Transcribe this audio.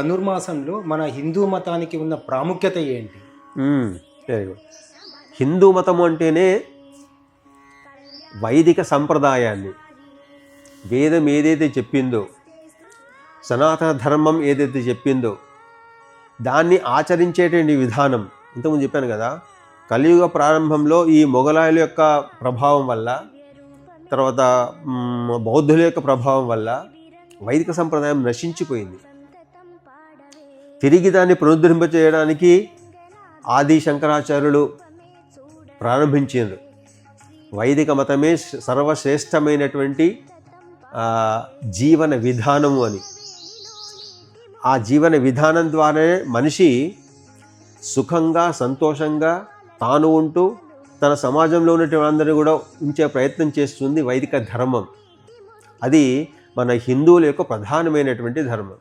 ధనుర్మాసంలో మన హిందూ మతానికి ఉన్న ప్రాముఖ్యత ఏంటి? Very good. హిందూ మతము అంటేనే వైదిక సంప్రదాయాన్ని, వేదం ఏదైతే చెప్పిందో, సనాతన ధర్మం ఏదైతే చెప్పిందో దాన్ని ఆచరించేటువంటి విధానం. ఇంతకుముందు చెప్పాను కదా, కలియుగ ప్రారంభంలో ఈ మొఘలాయుల యొక్క ప్రభావం వల్ల, తర్వాత బౌద్ధుల యొక్క ప్రభావం వల్ల వైదిక సంప్రదాయం నశించిపోయింది. తిరిగి దాన్ని పునరుద్ధరింప చేయడానికి ఆది శంకరాచార్యులు ప్రారంభించారు. వైదిక మతమే సర్వశ్రేష్టమైనటువంటి జీవన విధానము అని. ఆ జీవన విధానం ద్వారానే మనిషి సుఖంగా, సంతోషంగా తాను ఉంటూ తన సమాజంలో ఉన్నటువంటి అందరినీ కూడా ఉంచే ప్రయత్నం చేస్తుంది వైదిక ధర్మం. అది మన హిందువుల యొక్క ప్రధానమైనటువంటి ధర్మం.